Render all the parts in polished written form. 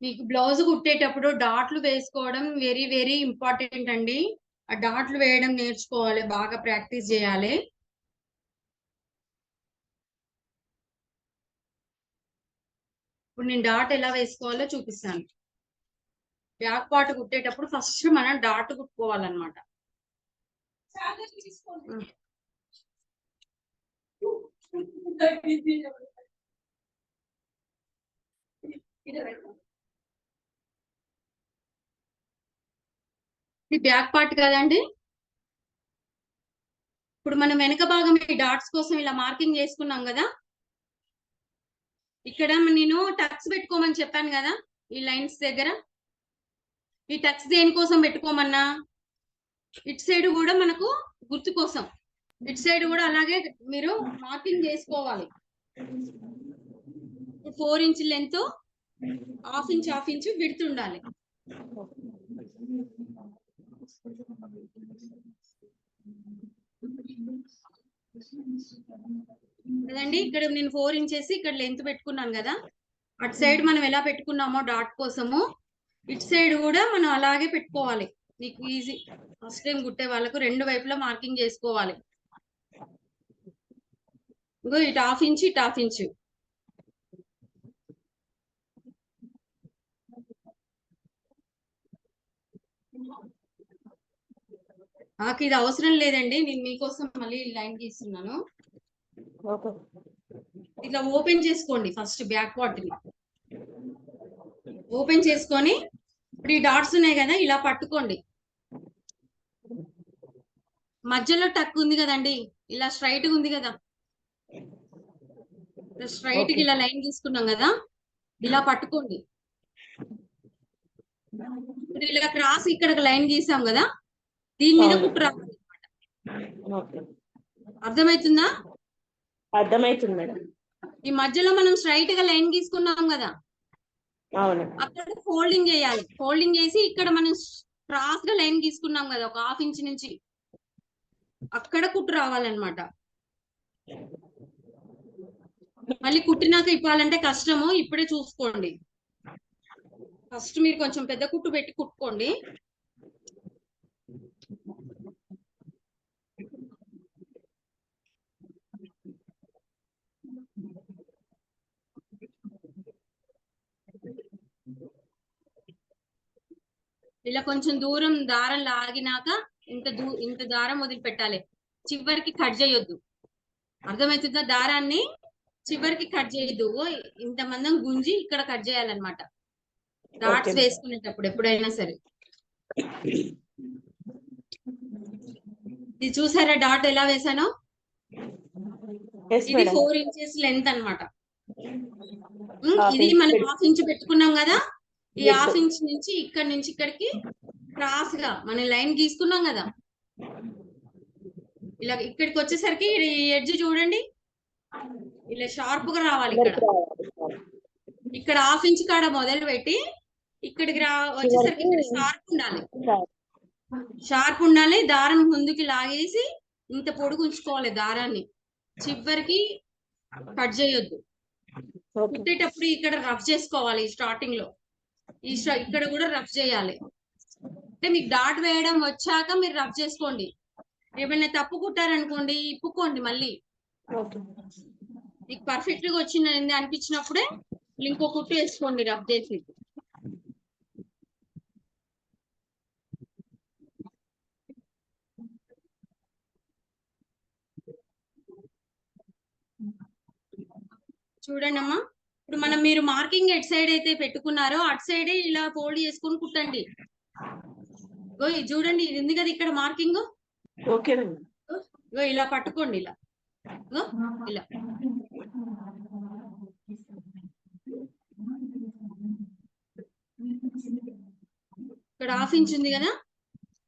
మీకు బ్లౌజ్ కుట్టేటప్పుడు డాట్లు వేసుకోవడం వెరీ వెరీ ఇంపార్టెంట్ అండి. ఆ డాట్లు వేయడం నేర్చుకోవాలి, బాగా ప్రాక్టీస్ చేయాలి. ఇప్పుడు నేను డాట్ ఎలా వేసుకోవాలో చూపిస్తాను. బ్యాక్ పార్ట్ కుట్టేటప్పుడు ఫస్ట్ మనం డాట్ కుట్టుకోవాలన్నమాట. ఇది బ్యాక్ పార్ట్ కదండి. ఇప్పుడు మనం వెనక భాగం ఈ డాట్స్ కోసం ఇలా మార్కింగ్ చేసుకున్నాం కదా. ఇక్కడ నేను టక్స్ పెట్టుకోమని చెప్పాను కదా, ఈ లైన్స్ దగ్గర. ఈ టక్స్ దేనికోసం పెట్టుకోమన్నా, ఇటు సైడ్ కూడా మనకు గుర్తు కోసం. ఇటు సైడ్ కూడా అలాగే మీరు మార్కింగ్ చేసుకోవాలి. 4 inch length, half inch width ఉండాలి. కదండి. ఇక్కడ నేను 4 ఇంచెస్ ఇక్కడ లెంత్ పెట్టుకున్నాను కదా. అటు సైడ్ మనం ఎలా పెట్టుకున్నామో డాట్ కోసము, ఇటు సైడ్ కూడా మనం అలాగే పెట్టుకోవాలి. మీకు ఈజీ, ఫస్ట్ టైం కుట్టే వాళ్ళకు రెండు వైపులా మార్కింగ్ చేసుకోవాలి. ఇగో ఇటు హాఫ్ ఇంచ్, ఇటు హాఫ్ ఇంచ్. నాకు ఇది అవసరం లేదండి, నేను మీకోసం మళ్ళీ లైన్ గీస్తున్నాను. ఇట్లా ఓపెన్ చేసుకోండి ఫస్ట్ బ్యాక్ పార్ట్ ని. ఓపెన్ చేసుకొని ఇప్పుడు ఈ డాట్స్ ఉన్నాయి కదా, ఇలా పట్టుకోండి. మధ్యలో టక్ ఉంది కదండి, ఇలా స్ట్రైట్ గా ఉంది కదా, స్ట్రైట్ గా ఇలా లైన్ తీసుకున్నాం కదా, ఇలా పట్టుకోండి. ఇప్పుడు ఇలా క్రాస్ ఇక్కడ లైన్ గీసాం కదా, దీని మీద కుట్టు రావాలి అన్నమాట. అర్థమవుతుందా? అర్థమవుతుంది మేడం. ఈ మధ్యలో మనం స్ట్రైట్ గా లైన్ గీసుకున్నాం కదా, అవును, అక్కడ ఫోల్డింగ్ చేయాలి. ఫోల్డింగ్ చేసి ఇక్కడ మనం క్రాస్ గా లైన్ గీసుకున్నాం కదా, ఒక హాఫ్ ఇంచ్ నుంచి అక్కడ కుట్టు రావాలన్నమాట. మళ్ళీ కుట్టినాక ఇప్పాలంటే కష్టము, ఇప్పుడే చూసుకోండి. ఫస్ట్ మీరు కొంచెం పెద్ద కుట్టు పెట్టి కుట్టుకోండి. ఇలా కొంచెం దూరం దారం లాగినాక ఇంత దారం వదిలిపెట్టాలి, చివరికి కట్ చేయొద్దు. అర్థమవుతుందా? దారాన్ని చివరికి కట్ చేయొద్దు, ఇంత మందం గుంజి ఇక్కడ కట్ చేయాలన్నమాట డాట్స్ వేసుకునేటప్పుడు ఎప్పుడైనా సరే. ఇది చూసారా డాట్ ఎలా వేసానో? ఇది 4 ఇంచెస్ లెంత్ అన్నమాట. ఇది మనం హాఫ్ ఇంచ్ పెట్టుకున్నాం కదా, ఈ హాఫ్ ఇంచ్ నుంచి ఇక్కడ నుంచి ఇక్కడికి క్రాస్ గా మనం లైన్ గీసుకున్నాం కదా, ఇలా ఇక్కడికి వచ్చేసరికి ఈ ఎడ్జ్ చూడండి, ఇలా షార్ప్ గా రావాలి. ఇక్కడ హాఫ్ ఇంచ్ కాడ మొదలు పెట్టి ఇక్కడికి వచ్చేసరికి ఇక్కడ షార్ప్ ఉండాలి. దారం ముందుకి లాగేసి ఇంత పొడుగు ఉంచుకోవాలి దారాన్ని, చివరికి కట్ చేయొద్దు. కుట్టేటప్పుడు ఇక్కడ రఫ్ చేసుకోవాలి స్టార్టింగ్ లో, ఇక్కడ కూడా రఫ్ చేయాలి. అంటే మీకు డాట్ వేయడం వచ్చాక మీరు రఫ్ చేసుకోండి. ఏమైనా తప్పు కుట్టారనుకోండి, ఇప్పుకోండి మళ్ళీ. మీకు పర్ఫెక్ట్ గా వచ్చింది అనిపించినప్పుడే ఇంకో కుట్టు వేసుకోండి రఫ్ చేసి. చూడండి అమ్మా, ఇప్పుడు మీరు మార్కింగ్ ఎట్ సైడ్ అయితే పెట్టుకున్నారో అటు సైడే ఇలా ఫోల్డ్ చేసుకొని కుట్టండి. చూడండి, ఇది ఉంది కదా ఇక్కడ మార్కింగ్, ఇలా పట్టుకోండి, ఇలా ఇలా. ఇక్కడ హాఫ్ ఇంచ్ ఉంది కదా,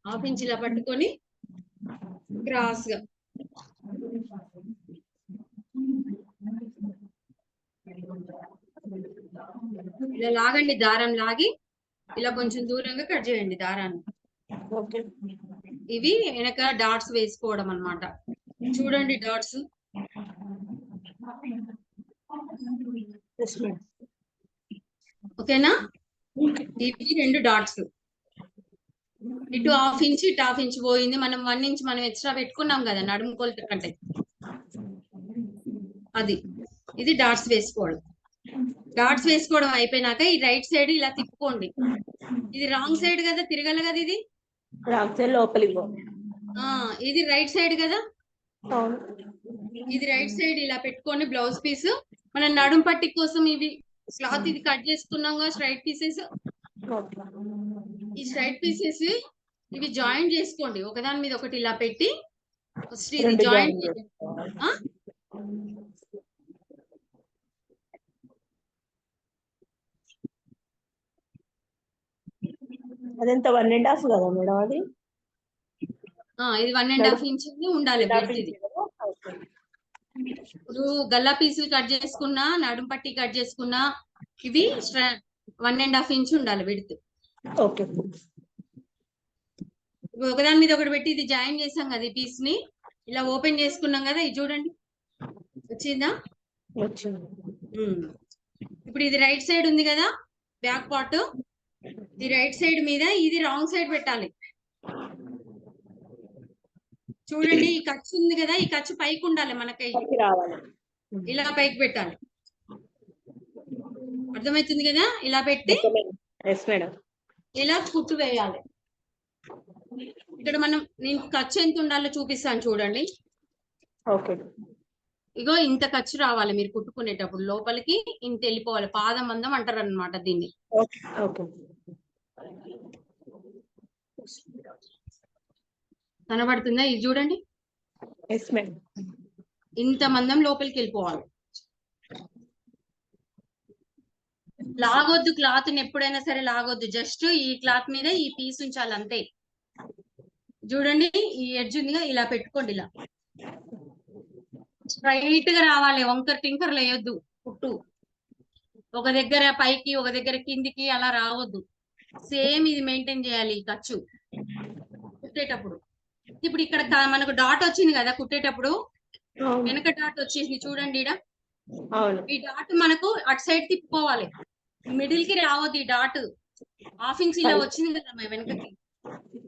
హాఫ్ ఇంచ్ ఇలా పట్టుకొని క్రాస్ గా ఇలా లాగండి. దారం లాగి ఇలా కొంచెం దూరంగా కట్ చేయండి దారాన్ని. ఇవి వెనక డాట్స్ వేసుకోవడం అన్నమాట. చూడండి డాట్స్. ఓకేనా? ఇవి 2 డాట్స్. ఇటు హాఫ్ ఇంచ్ ఇటు హాఫ్ ఇంచ్ పోయింది. మనం 1 ఇంచ్ మనం ఎక్స్ట్రా పెట్టుకున్నాం కదా నడుము కొలత కంటే. అది ఇది డాట్స్ వేసుకోవడం. డాట్స్ వేసుకోవడం అయిపోయినాక ఈ రైట్ సైడ్ ఇలా తిప్పుకోండి. ఇది రాంగ్ సైడ్ కదా, తిరగల కదా ఇది. రాంగ్ సైడ్ లోపలికి పో. ఇది రైట్ సైడ్ కదా. అవును. ఇది రైట్ సైడ్ ఇలా పెట్టుకొని బ్లౌజ్ పీస్ మన నడుం పట్టి కోసం ఇవి క్లాత్ ఇది కట్ చేసుకున్నాం కదా స్ట్రైట్ పీసెస్. ఈ స్ట్రైట్ పీసెస్ ఇవి జాయింట్ చేసుకోండి ఒకదాని మీద ఒకటి ఇలా పెట్టి ఫస్ట్ ఇది జాయింట్. అదంతా 1.5 కదా మేడం అది. ఇది 1.5 ఇంచ్ ఉండాలి బెల్ట్ ఇది. ఇప్పుడు గల్లా పీసులు కట్ చేసుకున్నా నడుం పట్టి కట్ చేసుకున్నా ఇవి 1.5 ఇంచ్ ఉండాలి విడ్త్. ఓకే. ఒకదాని మీద ఒకటి పెట్టి ఇది జాయిన్ చేసాం కదా ఈ పీస్ ని ఇలా ఓపెన్ చేసుకున్నాం కదా. ఇది చూడండి వచ్చిందా. ఇప్పుడు ఇది రైట్ సైడ్ ఉంది కదా బ్యాక్ పార్ట్. ఈ రైట్ సైడ్ మీద ఇది రాంగ్ సైడ్ పెట్టాలి. చూడండి ఈ ఖర్చు ఉంది కదా, ఈ ఖర్చు పైకి ఉండాలి మనకి రావాలి. ఇలా పైకి పెట్టాలి. అర్థమవుతుంది కదా. ఇలా పెట్టి ఇలా కుట్టు వేయాలి. ఇక్కడ నేను ఖర్చు ఎంత ఉండాలో చూపిస్తాను చూడండి. ఓకే. ఇగో ఇంత ఖర్చు రావాలి మీరు కుట్టుకునేటప్పుడు. లోపలికి ఇంత వెళ్ళిపోవాలి. పాదం మందం అంటారు అనమాట దీన్ని. కనబడుతుందా ఇది చూడండి. ఇంత మందం లోపలికి వెళ్ళిపోవాలి. లాగొద్దు క్లాత్ ని ఎప్పుడైనా సరే లాగొద్దు. జస్ట్ ఈ క్లాత్ మీద ఈ పీస్ ఉంచాలి అంతే. చూడండి ఈ ఎడ్జ్ ఉందిగా ఇలా పెట్టుకోండి. ఇలా స్ట్రైట్ గా రావాలి. వంకర్ టింకర్ లేయొద్దు. కుట్టు ఒక దగ్గర పైకి ఒక దగ్గర కిందికి అలా రావద్దు. సేమ్ ఇది మెయింటైన్ చేయాలి ఈ ఖర్చు కుట్టేటప్పుడు. ఇప్పుడు ఇక్కడ మనకు డాట్ వచ్చింది కదా కుట్టేటప్పుడు వెనక డాట్ వచ్చేసింది చూడండి. ఈ డాట్ మనకు అటు సైడ్ తిప్పుకోవాలి. మిడిల్ కి రావద్దు. ఈ డాట్ హాఫ్ ఇంచ్ ఇలా వచ్చింది కదా వెనకకి.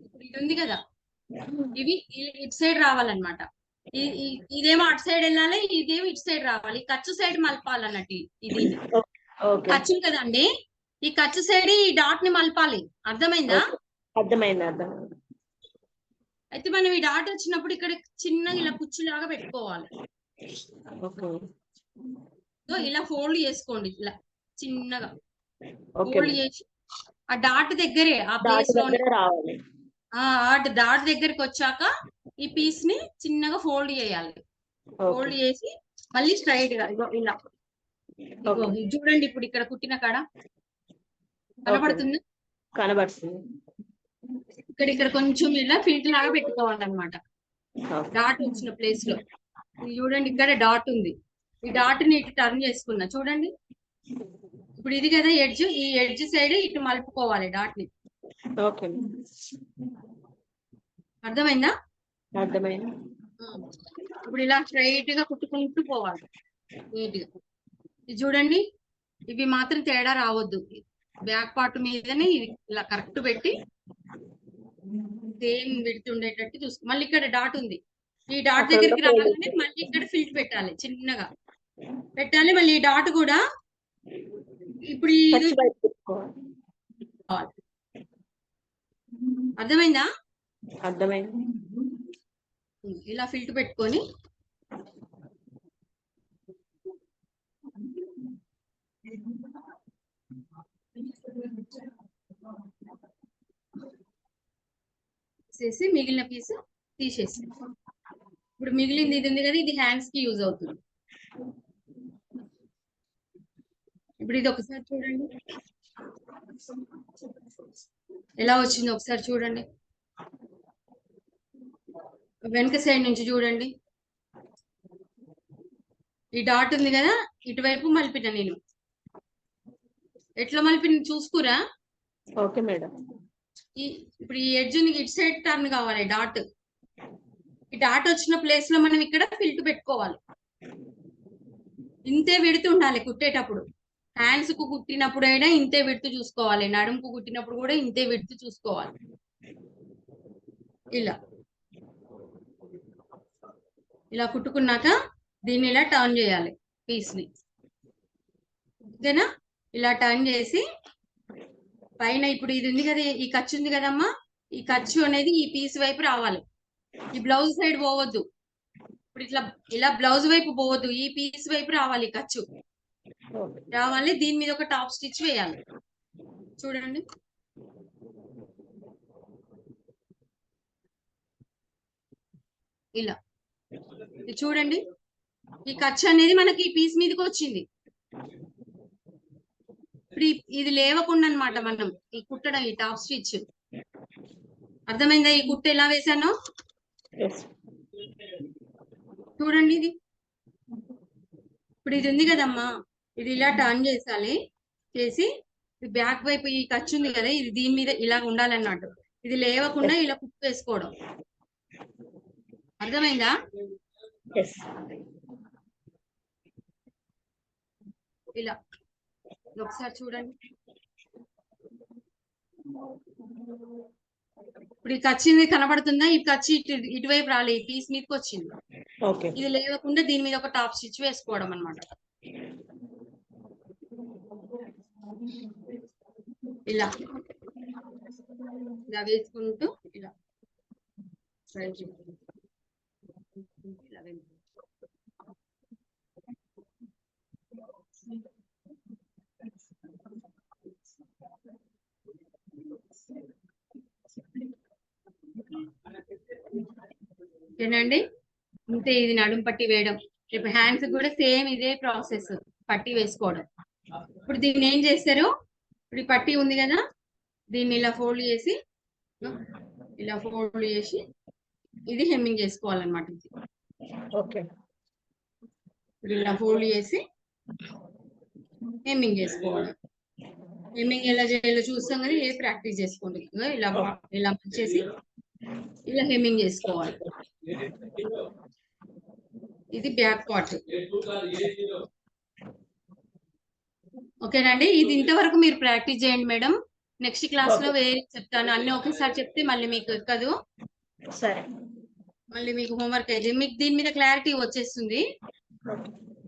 ఇప్పుడు ఇది ఉంది కదా ఇవి ఇటు సైడ్ రావాలన్నమాట. ఇదేమో అటు సైడ్ వెళ్ళాలి, ఇదేమో ఇటు సైడ్ రావాలి. ఖర్చు సైడ్ మలపాలన్నట్టు. ఇది ఖర్చు కదండి. ఈ ఖర్చు సైడ్ ఈ డాట్ ని మలపాలి. అర్థమైందా? అర్థమైంది. అయితే మనం ఈ డాట్ వచ్చినప్పుడు ఇక్కడ చిన్నగా ఇలా కుచ్చులాగా పెట్టుకోవాలి. ఇలా ఫోల్డ్ చేసుకోండి. ఇలా చిన్నగా ఫోల్డ్ చేసి ఆ డాట్ దగ్గరే ఆ ప్లేస్ లో రావాలి. డాట్ దగ్గరికి వచ్చాక ఈ పీస్ ని చిన్నగా ఫోల్డ్ చేయాలి. ఫోల్డ్ చేసి మళ్ళీ స్ట్రైట్ గా ఇలా చూడండి. ఇప్పుడు ఇక్కడ కుట్టిన కాడ కనబడుతుంది. ఇక్కడ కొంచెం ఇలా ఫిల్ట్ లాగా పెట్టుకోవాలన్నమాట. డాట్ వచ్చిన ప్లేస్ లో చూడండి ఇక్కడ డాట్ ఉంది. ఈ డాట్ ని ఇటు టర్న్ చేసుకున్నా చూడండి. ఇప్పుడు ఇది కదా ఎడ్జ్. ఈ ఎడ్జ్ సైడ్ ఇటు మలుపుకోవాలి డాట్ ని. అర్థమైందా? అర్థమైంది. ఇప్పుడు ఇలా స్ట్రైట్ గా కుట్టుకుంటూ పోవాలి నీట్ గా. ఇది చూడండి ఇవి మాత్రం తేడా రావద్దు. బ్యాక్ పార్ట్ మీదనే ఇలా కరెక్ట్ పెట్టి సేమ్ విడ్త్ ఉండేటట్టు చూసుకో. మళ్ళీ ఇక్కడ డాట్ ఉంది. ఈ డాట్ దగ్గరికి రాగానే మళ్ళీ ఇక్కడ ఫిల్ట్ పెట్టాలి. చిన్నగా పెట్టాలి. మళ్ళీ ఈ డాట్ కూడా ఇప్పుడు అర్థమైందా? అర్థమైంది. ఇలా ఫిల్ట్ పెట్టుకొని చేసి మిగిలిన పీస్ తీసేసి ఇప్పుడు మిగిలింది ఇది ఉంది కదా ఇది హ్యాండ్స్ కి యూజ్ అవుతుంది. ఇప్పుడు ఇది ఒకసారి చూడండి ఎలా వచ్చింది. ఒకసారి చూడండి వెనక సైడ్ నుంచి చూడండి. ఈ డాట్ ఉంది కదా ఇటువైపు మలిపిన నేను. ఎట్లా మలిపిన చూసుకురా. Okay madam. ఇప్పుడు ఈ ఎడ్జ్ ఇటు సైడ్ టర్న్ కావాలి డాట్. ఈ డాట్ వచ్చిన ప్లేస్ లో మనం ఇక్కడ ఫిల్ట్ పెట్టుకోవాలి. ఇంతే విడుతూ ఉండాలి కుట్టేటప్పుడు. హ్యాండ్స్ కు కుట్టినప్పుడైనా ఇంతే విడ్త్ చూసుకోవాలి, నడుముకు కుట్టినప్పుడు కూడా ఇంతే విడ్త్ చూసుకోవాలి. ఇలా ఇలా కుట్టుకున్నాక దీన్ని ఇలా టర్న్ చేయాలి పీస్ ని, ఓకేనా? ఇలా టర్న్ చేసి పైన ఇప్పుడు ఇది ఉంది కదా, ఈ ఖర్చు ఉంది కదమ్మా, ఈ ఖర్చు అనేది ఈ పీస్ వైపు రావాలి, ఈ బ్లౌజ్ సైడ్ పోవద్దు. ఇప్పుడు ఇట్లా ఇలా బ్లౌజ్ వైపు పోవద్దు, ఈ పీస్ వైపు రావాలి ఖర్చు రావాలి. దీని మీద ఒక టాప్ స్టిచ్ వేయాలి. చూడండి, ఇలా ఇది చూడండి, ఈ ఖర్చు అనేది మనకి ఈ పీస్ మీదకి వచ్చింది. ఇప్పుడు ఇది లేవకుండా అన్నమాట మనం ఈ కుట్టడం, ఈ టాప్ స్టిచ్. అర్థమైందా ఈ కుట్టు ఎలా వేసానో? చూడండి, ఇది ఇప్పుడు ఇది ఉంది కదమ్మా, ఇది ఇలా టర్న్ చేసాలి. చేసి బ్యాక్ వైపు ఈ ఖర్చు ఉంది కదా, ఇది దీని మీద ఇలా ఉండాలన్నట్టు. ఇది లేవకుండా ఇలా కుట్టు వేసుకోవడం. అర్థమైందా? ఇలా ఒకసారి చూడండి. ఇప్పుడు ఈ ఖర్చు కనబడుతుందా? ఈ ఖర్చు ఇటువైపు రాలే, ఈ పీస్ మీదకి వచ్చింది. ఇది లేవకుండా దీని మీద ఒక టాప్ స్టిచ్ వేసుకోవడం అన్నమాట. ఇలా ఇలా వేసుకుంటూ ఇలా ఓకేనండి, ఇంతే. ఇది నడుము పట్టి వేయడం. రేపు హ్యాండ్స్ కూడా సేమ్ ఇదే ప్రాసెస్, పట్టి వేసుకోవడం. ఇప్పుడు దీన్ని ఏం చేస్తారు, ఇప్పుడు ఈ పట్టి ఉంది కదా, దీన్ని ఇలా ఫోల్డ్ చేసి ఇలా ఫోల్డ్ చేసి ఇది హెమ్మింగ్ చేసుకోవాలన్నమాట. ఇది ఇప్పుడు ఇలా ఫోల్డ్ చేసి హెమ్మింగ్ చేసుకోవాలి. హెమ్మింగ్ ఎలా చేయాలో చూస్తాం కానీ ఏ ప్రాక్టీస్ చేసుకోండి. ఇలా ఇలా చేసి ఇలా హెమ్మింగ్ చేసుకోవాలి. ఇది బ్యాక్ పార్ట్. ఓకేనండి, ఇది ఇంతవరకు మీరు ప్రాక్టీస్ చేయండి మేడం. నెక్స్ట్ క్లాస్ లో వేరే చెప్తాను. అన్ని ఒకేసారి చెప్తే మళ్ళీ మీకు ఎక్కదు. సరే, మళ్ళీ మీకు హోంవర్క్ అయితే మీకు దీని మీద క్లారిటీ వచ్చేస్తుంది.